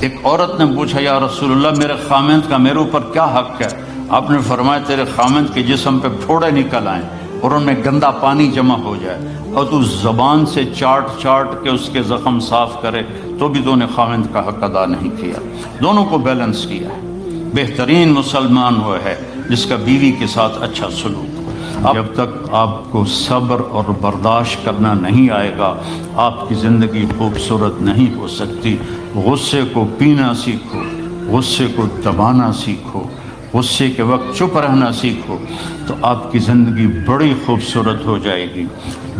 ایک عورت نے پوچھا یا رسول اللہ میرے خامند کا میرے اوپر کیا حق ہے؟ آپ نے فرمایا تیرے خامند کے جسم پہ پھوڑے نکل آئیں اور ان میں گندا پانی جمع ہو جائے اور تو زبان سے چاٹ چاٹ کے اس کے زخم صاف کرے تو بھی تو نے خامند کا حق ادا نہیں کیا۔ دونوں کو بیلنس کیا ہے۔ بہترین مسلمان وہ ہے جس کا بیوی کے ساتھ اچھا سلوک ہو۔ جب تک آپ کو صبر اور برداشت کرنا نہیں آئے گا آپ کی زندگی خوبصورت نہیں ہو سکتی۔ غصے کو پینا سیکھو، غصے کو دبانا سیکھو، غصے کے وقت چپ رہنا سیکھو تو آپ کی زندگی بڑی خوبصورت ہو جائے گی۔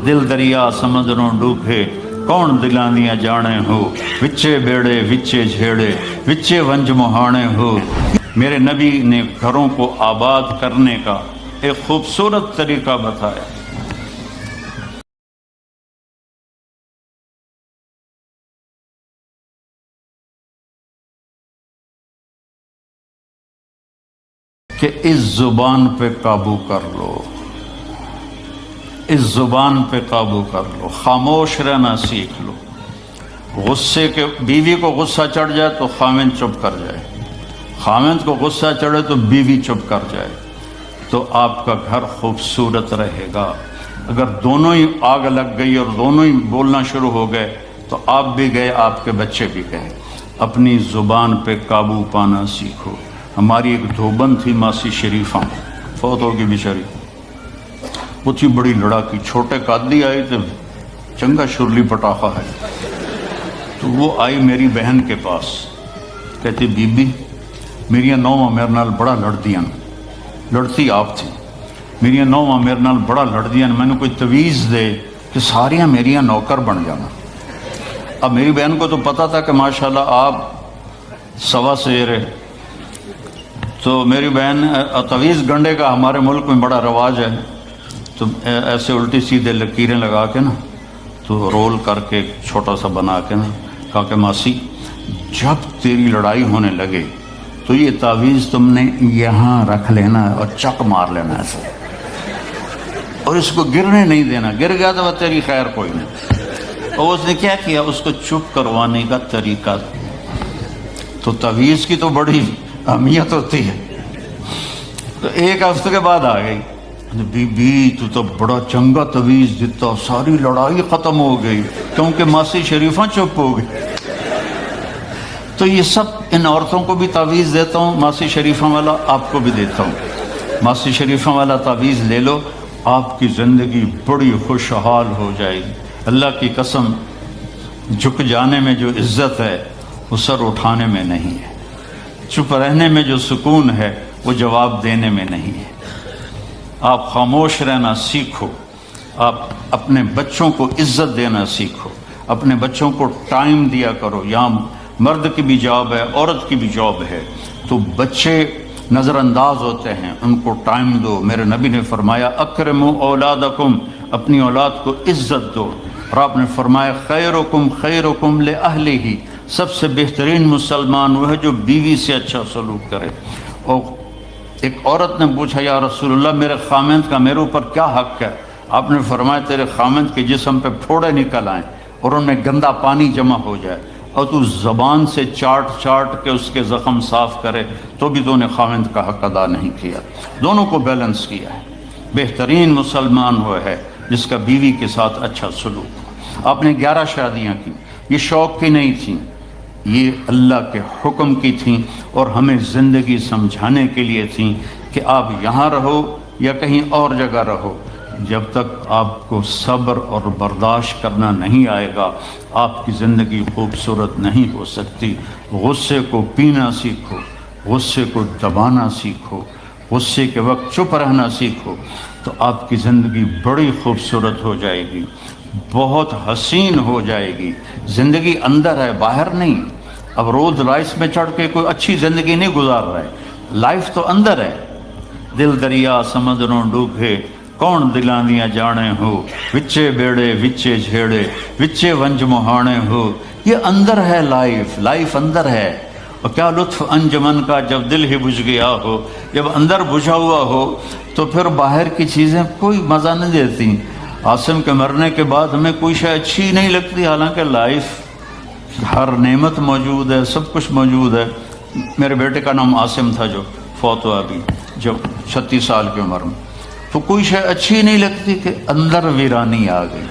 دل دریا سمندروں ڈوبے کون دلانیاں جانے ہو، وچے بیڑے وچے جھیڑے وچے ونج مہانے ہو۔ میرے نبی نے گھروں کو آباد کرنے کا ایک خوبصورت طریقہ بتایا۔ کہ اس زبان پہ قابو کر لو، اس زبان پہ قابو کر لو، خاموش رہنا سیکھ لو۔ غصے کے بیوی کو غصہ چڑھ جائے تو خامند چپ کر جائے، خامند کو غصہ چڑھے تو بیوی چپ کر جائے تو آپ کا گھر خوبصورت رہے گا۔ اگر دونوں ہی آگ لگ گئی اور دونوں ہی بولنا شروع ہو گئے تو آپ بھی گئے، آپ کے بچے بھی گئے۔ اپنی زبان پہ قابو پانا سیکھو۔ ہماری ایک دھوبن تھی ماسی شریفہ، فوت ہوگی بیچاری، وہ تھی بڑی لڑاکی، چھوٹے قادی آئی تو چنگا شرلی پٹاخہ ہے، تو وہ آئی میری بہن کے پاس، کہتی بی بی میری نوواں میرے نال بڑا لڑدیاں، لڑتی آپ تھی، میری نوواں میرے نال بڑا لڑدیاں، میں نے کوئی تویز دے کہ ساریاں میریاں نوکر بن جانا۔ اب میری بہن کو تو پتہ تھا کہ ماشاءاللہ آپ سوا سیر ہے، تو میری بہن تویز گنڈے کا ہمارے ملک میں بڑا رواج ہے، تو ایسے الٹی سیدھے لکیریں لگا کے نا تو رول کر کے چھوٹا سا بنا کے نا کہا کہ ماسی جب تیری لڑائی ہونے لگے تو یہ تعویذ تم نے یہاں رکھ لینا اور چک مار لینا ایسے، اور اس کو گرنے نہیں دینا، گر گیا تو وہ تیری خیر کوئی نہیں۔ اور اس نے کیا کیا، اس کو چپ کروانے کا طریقہ، تو تعویذ کی تو بڑی اہمیت ہوتی ہے۔ تو ایک ہفتے کے بعد آ گئی، بی بی تو بڑا چنگا تعویذ دیتا، ساری لڑائی ختم ہو گئی کیونکہ ماسی شریفہ چپ ہو گئی۔ تو یہ سب ان عورتوں کو بھی تعویذ دیتا ہوں، ماسی شریفہ والا آپ کو بھی دیتا ہوں۔ ماسی شریفہ والا تعویذ لے لو، آپ کی زندگی بڑی خوشحال ہو جائے گی۔ اللہ کی قسم، جھک جانے میں جو عزت ہے وہ سر اٹھانے میں نہیں ہے، چپ رہنے میں جو سکون ہے وہ جواب دینے میں نہیں ہے۔ آپ خاموش رہنا سیکھو، آپ اپنے بچوں کو عزت دینا سیکھو، اپنے بچوں کو ٹائم دیا کرو۔ یہاں مرد کی بھی جاب ہے، عورت کی بھی جاب ہے، تو بچے نظر انداز ہوتے ہیں، ان کو ٹائم دو۔ میرے نبی نے فرمایا اکرموا اولادکم، اپنی اولاد کو عزت دو، اور آپ نے فرمایا خیرکم خیرکم لأہلہ، سب سے بہترین مسلمان وہ ہے جو بیوی سے اچھا سلوک کرے۔ اور ایک عورت نے پوچھا یا رسول اللہ میرے خامند کا میرے اوپر کیا حق ہے؟ آپ نے فرمایا تیرے خامند کے جسم پہ پھوڑے نکل آئیں اور ان میں گندا پانی جمع ہو جائے اور تو زبان سے چاٹ چاٹ کے اس کے زخم صاف کرے تو بھی تو نے خامند کا حق ادا نہیں کیا۔ دونوں کو بیلنس کیا ہے۔ بہترین مسلمان وہ ہے جس کا بیوی کے ساتھ اچھا سلوک ہو۔ آپ نے 11 شادیاں کی، یہ شوق کی نہیں تھیں، یہ اللہ کے حکم کی تھیں اور ہمیں زندگی سمجھانے کے لیے تھیں کہ آپ یہاں رہو یا کہیں اور جگہ رہو، جب تک آپ کو صبر اور برداشت کرنا نہیں آئے گا آپ کی زندگی خوبصورت نہیں ہو سکتی۔ غصے کو پینا سیکھو، غصے کو دبانا سیکھو، غصے کے وقت چپ رہنا سیکھو تو آپ کی زندگی بڑی خوبصورت ہو جائے گی، بہت حسین ہو جائے گی۔ زندگی اندر ہے، باہر نہیں۔ اب رولز رائس میں چڑھ کے کوئی اچھی زندگی نہیں گزار رہا ہے، لائف تو اندر ہے۔ دل دریا سمندروں ڈوبے کون دلانیاں جانے ہو، وچے بیڑے وچے جھیڑے وچے ونج مہانے ہو۔ یہ اندر ہے، لائف اندر ہے۔ اور کیا لطف انجمن کا جب دل ہی بجھ گیا ہو، جب اندر بجھا ہوا ہو تو پھر باہر کی چیزیں کوئی مزہ نہیں دیتی۔ عاصم کے مرنے کے بعد ہمیں کوئی شے اچھی نہیں لگتی، حالانکہ لائف ہر نعمت موجود ہے، سب کچھ موجود ہے۔ میرے بیٹے کا نام عاصم تھا جو فوت ہوا ابھی جب 36 سال کی عمر میں، تو کوئی شے اچھی نہیں لگتی کہ اندر ویرانی آ گئی۔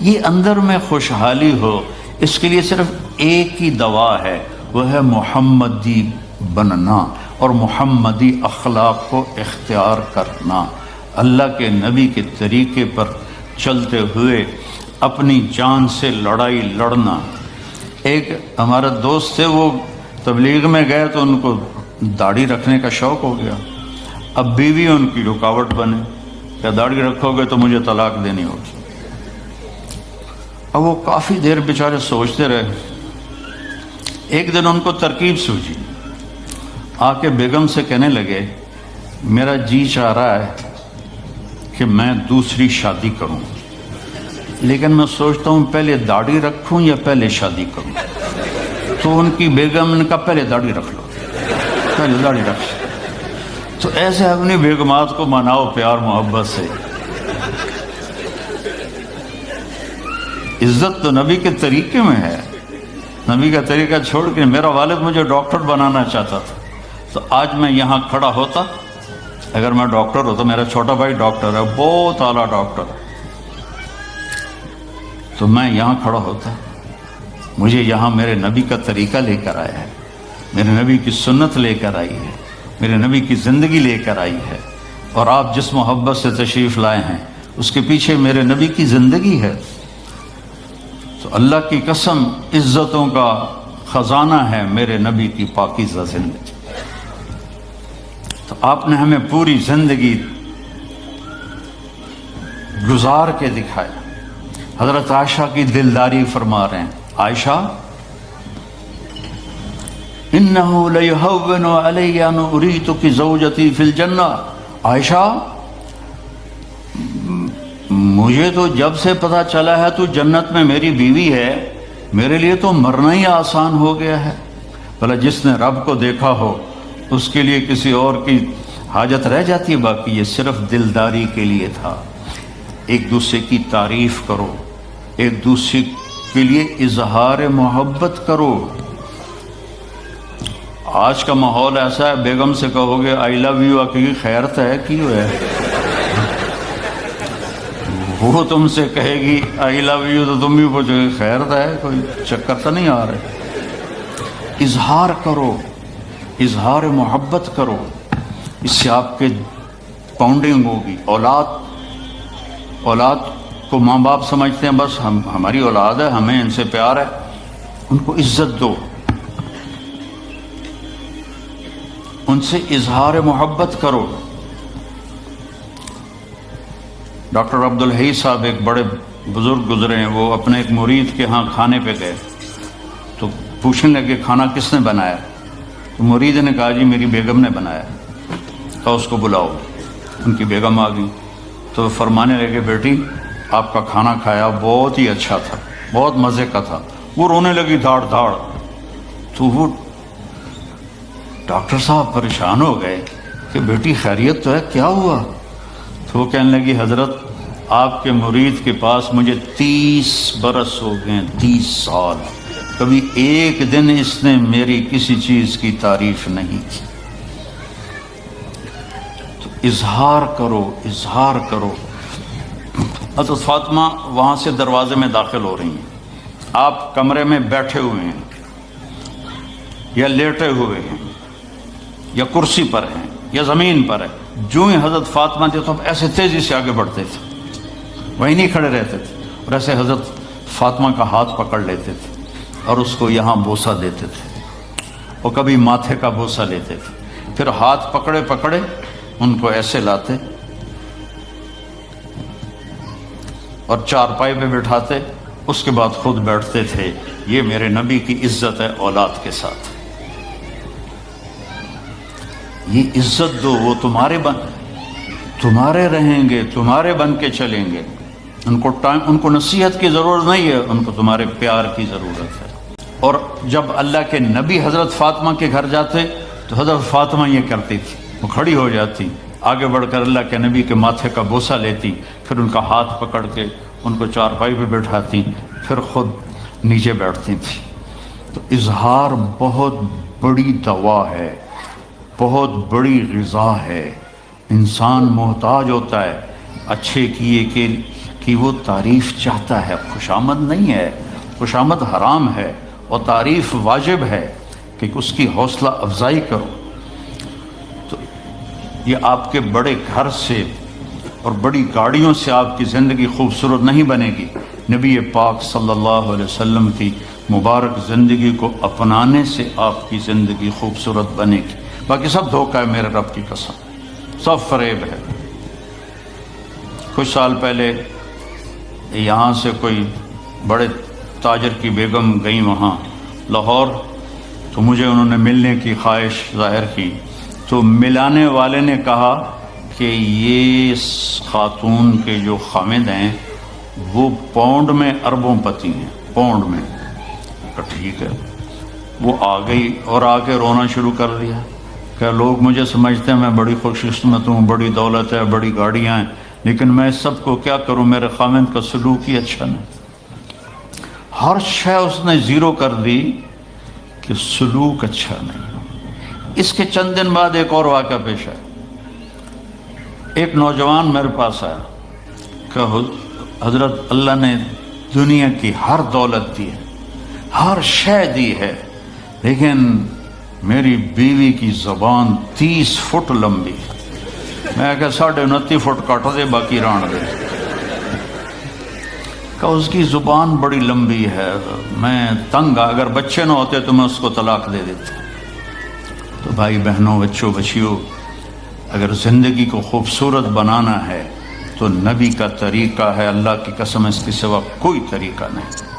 یہ اندر میں خوشحالی ہو، اس کے لیے صرف ایک ہی دوا ہے، وہ ہے محمدی بننا اور محمدی اخلاق کو اختیار کرنا، اللہ کے نبی کے طریقے پر چلتے ہوئے اپنی جان سے لڑائی لڑنا۔ ایک ہمارا دوست تھے، وہ تبلیغ میں گئے تو ان کو داڑھی رکھنے کا شوق ہو گیا، اب بیوی ان کی رکاوٹ بنے، کیا داڑھی رکھو گے تو مجھے طلاق دینی ہوگی۔ اب وہ کافی دیر بیچارے سوچتے رہے، ایک دن ان کو ترکیب سوجی، آ کے بیگم سے کہنے لگے میرا جی چاہ رہا ہے کہ میں دوسری شادی کروں، لیکن میں سوچتا ہوں پہلے داڑھی رکھوں یا پہلے شادی کروں۔ تو ان کی بیگم نے کہا پہلے داڑھی رکھ لو، پہلے داڑھی رکھ لو۔ تو ایسے اپنی بیگمات کو مناؤ پیار محبت سے۔ عزت تو نبی کے طریقے میں ہے، نبی کا طریقہ چھوڑ کے میرا والد مجھے ڈاکٹر بنانا چاہتا تھا، تو آج میں یہاں کھڑا ہوتا، اگر میں ڈاکٹر ہوتا، میرا چھوٹا بھائی ڈاکٹر ہے، بہت اعلیٰ ڈاکٹر، تو میں یہاں کھڑا ہوتا۔ مجھے یہاں میرے نبی کا طریقہ لے کر آیا ہے، میرے نبی کی سنت لے کر آئی ہے، میرے نبی کی زندگی لے کر آئی ہے، اور آپ جس محبت سے تشریف لائے ہیں اس کے پیچھے میرے نبی کی زندگی ہے۔ تو اللہ کی قسم عزتوں کا خزانہ ہے میرے نبی کی پاکیزہ زندگی۔ تو آپ نے ہمیں پوری زندگی گزار کے دکھایا۔ حضرت عائشہ کی دلداری فرما رہے ہیں، عائشہ انہو لیہون علی ان اریتک زوجتی فی الجنہ، عائشہ مجھے تو جب سے پتہ چلا ہے تو جنت میں میری بیوی ہے، میرے لیے تو مرنا ہی آسان ہو گیا ہے۔ بھلا جس نے رب کو دیکھا ہو اس کے لیے کسی اور کی حاجت رہ جاتی ہے؟ باقی یہ صرف دلداری کے لیے تھا۔ ایک دوسرے کی تعریف کرو، ایک دوسرے کے لیے اظہار محبت کرو۔ آج کا ماحول ایسا ہے، بیگم سے کہو گے آئی لو یو، کی خیرت ہے کیوں ہے؟ وہ تم سے کہے گی آئی لو یو تو تم بھی پوچھو گے خیرت ہے، کوئی چکر تو نہیں آ رہے؟ اظہار کرو، اظہار محبت کرو، اس سے آپ کے باؤنڈنگ ہوگی۔ اولاد کو ماں باپ سمجھتے ہیں بس ہماری اولاد ہے، ہمیں ان سے پیار ہے، ان کو عزت دو، ان سے اظہار محبت کرو۔ ڈاکٹر عبدالحی صاحب ایک بڑے بزرگ گزرے ہیں، وہ اپنے ایک مرید کے ہاں کھانے پہ گئے تو پوچھنے لگے کھانا کس نے بنایا؟ تو مرید نے کہا جی میری بیگم نے بنایا۔ کہا اس کو بلاؤ۔ ان کی بیگم آ گئی تو فرمانے لگے بیٹی آپ کا کھانا کھایا بہت ہی اچھا تھا، بہت مزے کا تھا۔ وہ رونے لگی دھاڑ دھاڑ۔ تو وہ ڈاکٹر صاحب پریشان ہو گئے کہ بیٹی خیریت تو ہے، کیا ہوا؟ تو وہ کہنے لگی حضرت آپ کے مرید کے پاس مجھے 30 برس ہو گئے، 30 سال، کبھی ایک دن اس نے میری کسی چیز کی تعریف نہیں کی۔ تو اظہار کرو، اظہار کرو۔ حضرت فاطمہ وہاں سے دروازے میں داخل ہو رہی ہیں، آپ کمرے میں بیٹھے ہوئے ہیں یا لیٹے ہوئے ہیں یا کرسی پر ہیں یا زمین پر ہے، جو ہی حضرت فاطمہ تھے تو ایسے تیزی سے آگے بڑھتے تھے، وہیں نہیں کھڑے رہتے تھے، اور ایسے حضرت فاطمہ کا ہاتھ پکڑ لیتے تھے اور اس کو یہاں بوسہ دیتے تھے، اور کبھی ماتھے کا بوسہ لیتے تھے، پھر ہاتھ پکڑے پکڑے ان کو ایسے لاتے اور چارپائی پہ بٹھاتے، اس کے بعد خود بیٹھتے تھے۔ یہ میرے نبی کی عزت ہے اولاد کے ساتھ، یہ عزت دو، وہ تمہارے رہیں گے، تمہارے بن کے چلیں گے۔ ان کو نصیحت کی ضرورت نہیں ہے، ان کو تمہارے پیار کی ضرورت ہے۔ اور جب اللہ کے نبی حضرت فاطمہ کے گھر جاتے تو حضرت فاطمہ یہ کرتی تھی، وہ کھڑی ہو جاتی، آگے بڑھ کر اللہ کے نبی کے ماتھے کا بوسہ لیتی، پھر ان کا ہاتھ پکڑ کے ان کو چارپائی پہ بٹھاتی، پھر خود نیچے بیٹھتی تھی۔ تو اظہار بہت بڑی دوا ہے، بہت بڑی غذا ہے۔ انسان محتاج ہوتا ہے اچھے کیے کہ وہ تعریف چاہتا ہے، خوشامد نہیں ہے، خوشامد حرام ہے، اور تعریف واجب ہے کہ اس کی حوصلہ افزائی کرو۔ تو یہ آپ کے بڑے گھر سے اور بڑی گاڑیوں سے آپ کی زندگی خوبصورت نہیں بنے گی، نبی پاک صلی اللہ علیہ وسلم کی مبارک زندگی کو اپنانے سے آپ کی زندگی خوبصورت بنے گی۔ باقی سب دھوکہ ہے، میرے رب کی قسم، سب فریب ہے۔ کچھ سال پہلے یہاں سے کوئی بڑے تاجر کی بیگم گئیں وہاں لاہور، تو مجھے انہوں نے ملنے کی خواہش ظاہر کی، تو ملانے والے نے کہا کہ یہ خاتون کے جو خامد ہیں وہ پاؤنڈ میں اربوں پتی ہیں، پاؤنڈ میں۔ کہ ٹھیک ہے۔ وہ آ گئی اور آ کے رونا شروع کر دیا کہ لوگ مجھے سمجھتے ہیں میں بڑی خوش قسمت ہوں، بڑی دولت ہے، بڑی گاڑیاں ہیں، لیکن میں سب کو کیا کروں، میرے خامد کا سلوک ہی اچھا نہیں۔ ہر شے اس نے زیرو کر دی کہ سلوک اچھا نہیں۔ اس کے چند دن بعد ایک اور واقعہ پیش آیا۔ ایک نوجوان میرے پاس آیا کہ حضرت اللہ نے دنیا کی ہر دولت دی ہے، ہر شے دی ہے، لیکن میری بیوی کی زبان 30 فٹ لمبی، میں کہ 29.5 فٹ کٹ دے باقی ران دے، کہ اس کی زبان بڑی لمبی ہے، میں تنگ، اگر بچے نہ ہوتے تو میں اس کو طلاق دے دیتا۔ تو بھائی بہنوں، بچوں، بچیوں، اگر زندگی کو خوبصورت بنانا ہے تو نبی کا طریقہ ہے، اللہ کی قسم اس کے سوا کوئی طریقہ نہیں۔